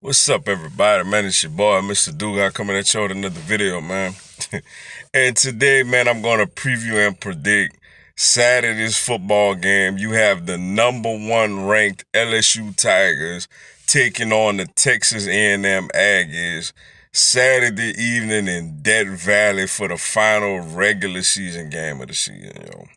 What's up, everybody? Man, it's your boy, Mr. Dugan, coming at you with another video, man. And today, man, I'm going to preview and predict Saturday's football game. You have the number one ranked LSU Tigers taking on the Texas A&M Aggies Saturday evening in Death Valley for the final regular season game of the season, yo.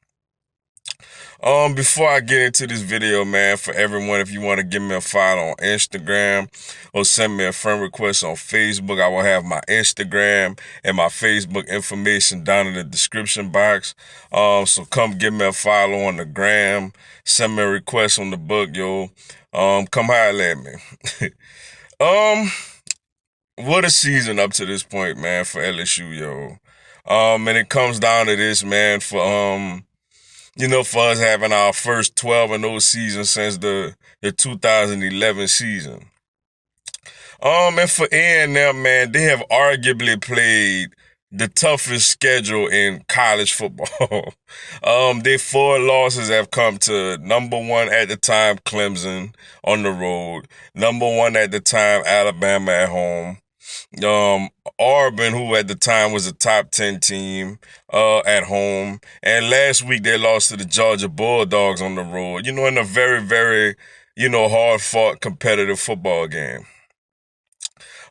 Before I get into this video, man, for everyone, if you want to give me a follow on Instagram or send me a friend request on Facebook, I will have my Instagram and my Facebook information down in the description box. So come give me a follow on the gram, send me a request on the book, yo. Come holler at me. um, what a season up to this point, man, for LSU, yo. And it comes down to this, man, for us having our first 12-0 season since the 2011 season. And for A&M, man, they have arguably played the toughest schedule in college football. Their four losses have come to number one at the time, Clemson on the road, number one at the time, Alabama at home, um, Auburn, who at the time was a top 10 team, at home. And last week they lost to the Georgia Bulldogs on the road, in a very, very, hard fought competitive football game.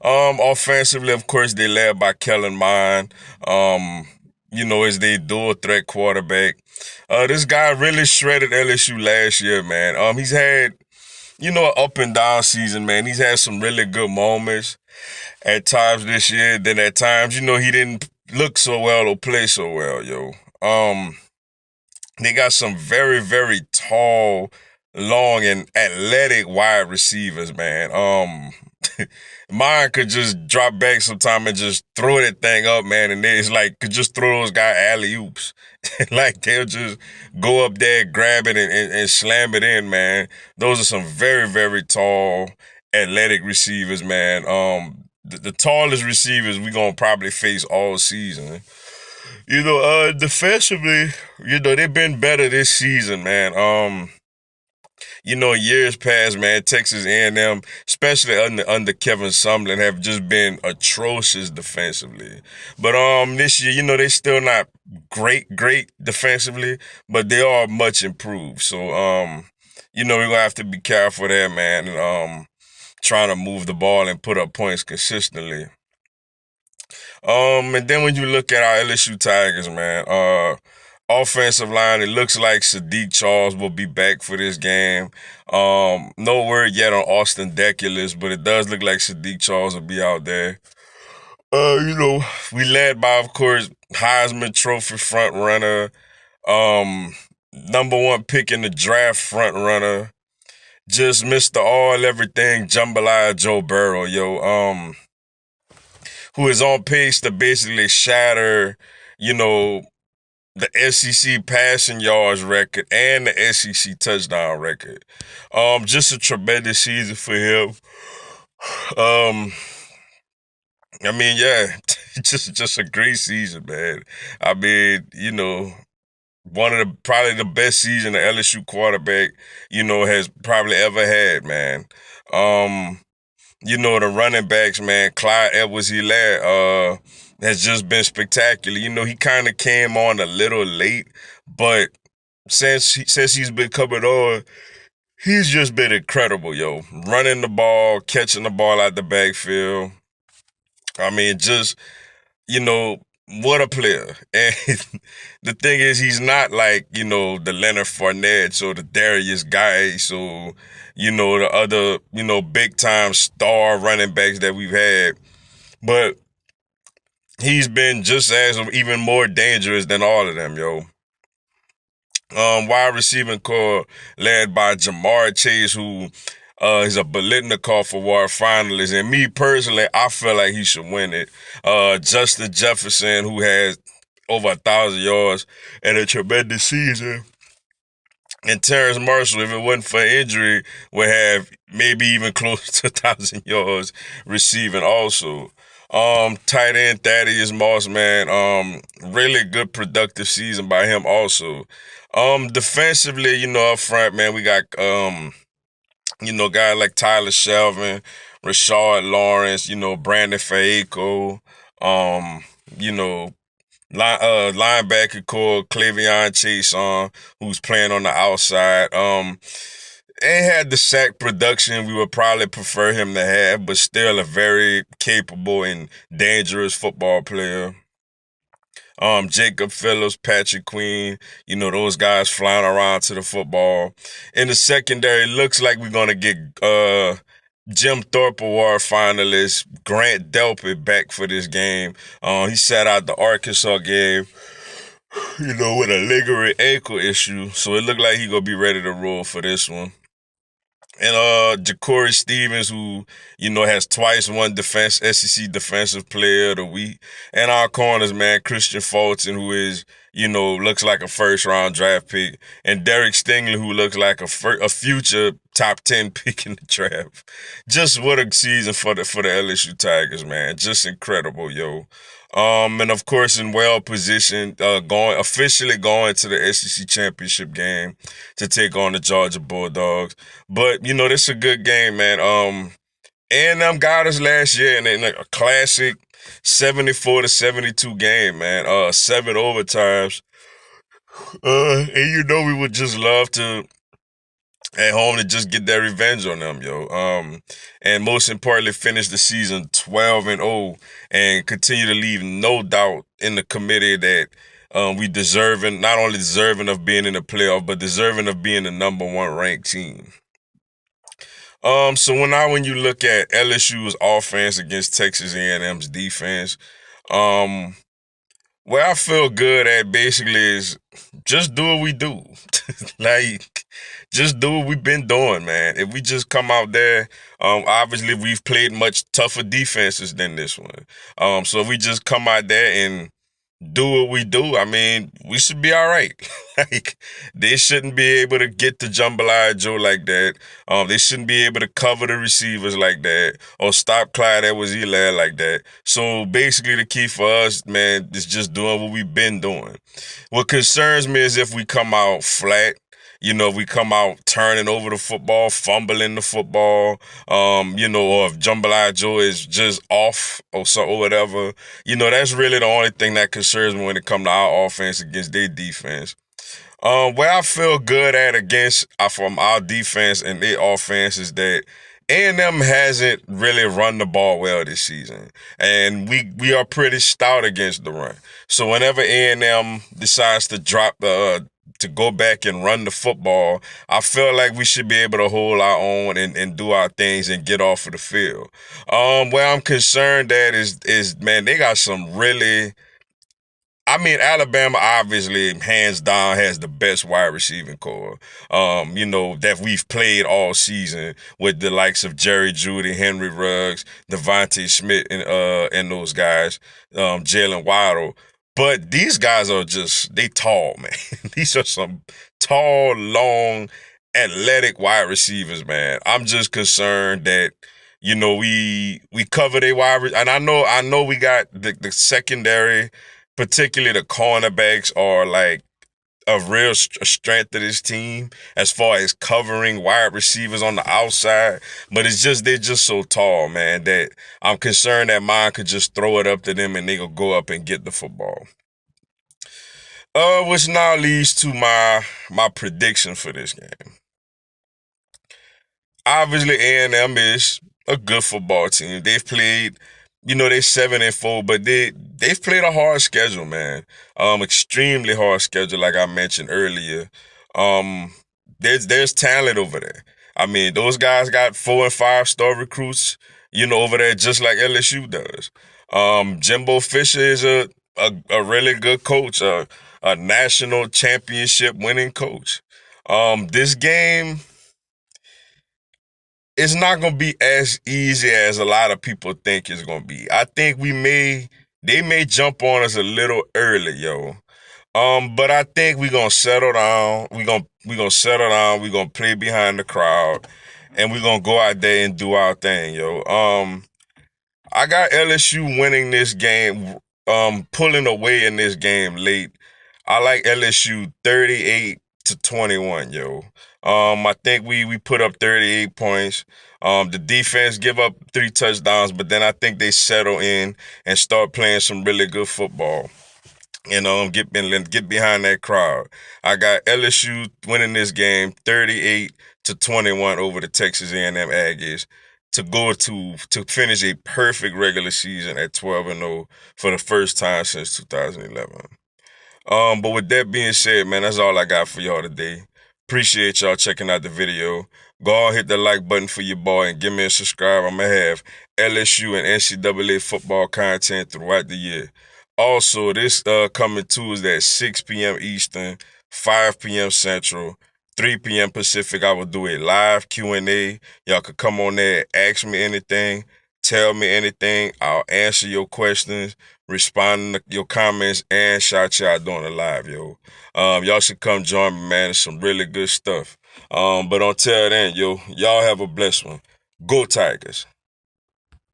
Offensively, of course, they led by Kellen Mond, as they dual threat quarterback. This guy really shredded LSU last year, man. He's had, an up and down season, man. He's had some really good moments at times this year. Then at times, he didn't look so well or play so well, yo. They got some very, very tall, long, and athletic wide receivers, man. Mine could just drop back sometime and just throw that thing up, man, and it's like could just throw those guys alley oops. Like they'll just go up there, grab it, and slam it in, man. Those are some very, very tall, athletic receivers, man. The tallest receivers we gonna probably face all season. Defensively, they've been better this season, man. Years past, man, Texas A&M, especially under Kevin Sumlin, have just been atrocious defensively. But this year, they still not great defensively, but they are much improved. So we're gonna have to be careful there, man, and trying to move the ball and put up points consistently. And then when you look at our LSU Tigers, man, offensive line, it looks like Sadiq Charles will be back for this game. No word yet on Austin Deculus, but it does look like Sadiq Charles will be out there. We led by, of course, Heisman Trophy front runner, number one pick in the draft front runner, just Mr. All Everything Jambalaya Joe Burrow, yo. Who is on pace to basically shatter, the SEC passing yards record and the SEC touchdown record. Just a tremendous season for him. Um, yeah, just a great season, man. I mean, one of the probably the best season the LSU quarterback, has probably ever had, man. The running backs, man, Clyde Edwards-Helaire, has just been spectacular. He kind of came on a little late, but since he's been coming on, he's just been incredible, yo. Running the ball, catching the ball out the backfield. I mean, just, you know, what a player. And the thing is, he's not like, the Leonard Fournette or the Darius Guice or, the other, big time star running backs that we've had. But he's been just as even more dangerous than all of them, yo. Wide receiving core led by Jamar Chase, who is a Biletnikoff Award finalist. And me personally, I feel like he should win it. Justin Jefferson, who has over 1,000 yards and a tremendous season. And Terrence Marshall, if it wasn't for injury, would have maybe even close to 1,000 yards receiving also. Tight end Thaddeus Moss, man, really good productive season by him also. Defensively, up front, man, we got Guys like Tyler Shelvin, Rashard Lawrence, Brandon Fayeco, um, you know, linebacker core Clavion Chase who's playing on the outside. Ain't had the sack production we would probably prefer him to have, but still a very capable and dangerous football player. Jacob Phillips, Patrick Queen, those guys flying around to the football. In the secondary, looks like we're gonna get Jim Thorpe Award finalist Grant Delpit back for this game. He sat out the Arkansas game, with a lingering ankle issue, so it looked like he gonna be ready to roll for this one. And Ja'Cory Stevens, who has twice won SEC Defensive Player of the Week, and our corners, man, Christian Fulton, who is looks like a first round draft pick, and Derek Stingley, who looks like a future top 10 pick in the draft. Just what a season for the LSU Tigers, man. Just incredible, yo. And of course, in well positioned, officially going to the SEC championship game to take on the Georgia Bulldogs. But this is a good game, man. A&M got us last year in a classic 74-72 game, man. 7 overtimes. And we would just love to at home to just get that revenge on them, yo. And most importantly, finish the season 12-0 and continue to leave no doubt in the committee that we not only deserving of being in the playoff, but deserving of being the number 1 ranked team. So when you look at LSU's offense against Texas A&M's defense, where I feel good at basically is just do what we do. Like, just do what we've been doing, man. If we just come out there, obviously we've played much tougher defenses than this one. So if we just come out there and do what we do, I mean, we should be all right. Like, they shouldn't be able to get to Jambalaya Joe like that. They shouldn't be able to cover the receivers like that or stop Clyde Edwards-Helaire like that. So basically the key for us, man, is just doing what we've been doing. What concerns me is if we come out flat. If we come out turning over the football, fumbling the football, or if Jambalaya Joe is just off or whatever, that's really the only thing that concerns me when it comes to our offense against their defense. Where I feel good at from our defense and their offense is that A&M hasn't really run the ball well this season, and we are pretty stout against the run. So whenever A&M decides to to go back and run the football, I feel like we should be able to hold our own and do our things and get off of the field. Where I'm concerned at is man, they got some really. I mean, Alabama obviously, hands down, has the best wide receiving core, that we've played all season with the likes of Jerry Jeudy, Henry Ruggs, Devontae Smith, and those guys, Jalen Waddle. But these guys are they tall, man. These are some tall, long, athletic wide receivers, man. I'm just concerned that, we cover their and I know we got the secondary, particularly the cornerbacks, are like a real strength of this team as far as covering wide receivers on the outside. But they're just so tall, man, that I'm concerned that mine could just throw it up to them and they could go up and get the football. Which now leads to my prediction for this game. Obviously, A&M is a good football team. They've played, they're 7-4, but they've played a hard schedule, man. Extremely hard schedule, like I mentioned earlier. There's talent over there. I mean, those guys got 4 and 5-star recruits, over there, just like LSU does. Jimbo Fisher is a really good coach, a national championship winning coach. This game, it's not going to be as easy as a lot of people think it's going to be. I think they may jump on us a little early, yo. But I think we're going to settle down. We're going to settle down. We're going to play behind the crowd, and we're going to go out there and do our thing, yo. I got LSU winning this game, pulling away in this game late. I like LSU 38-21, yo. I think we put up 38 points. The defense give up 3 touchdowns, but then I think they settle in and start playing some really good football. Get behind that crowd. I got LSU winning this game 38-21 over the Texas A&M Aggies to finish a perfect regular season at 12-0 for the first time since 2011. But with that being said, man, that's all I got for y'all today. Appreciate y'all checking out the video. Go on, hit the like button for your boy and give me a subscribe. I'm gonna have LSU and NCAA football content throughout the year. Also, this coming Tuesday at 6 p.m. Eastern, 5 p.m. Central, 3 p.m. Pacific, I will do a live Q&A. Y'all could come on there, ask me anything, tell me anything. I'll answer your questions, respond to your comments, and shout you out during the live, yo. Y'all should come join me, man. It's some really good stuff. But until then, yo, y'all have a blessed one. Go Tigers.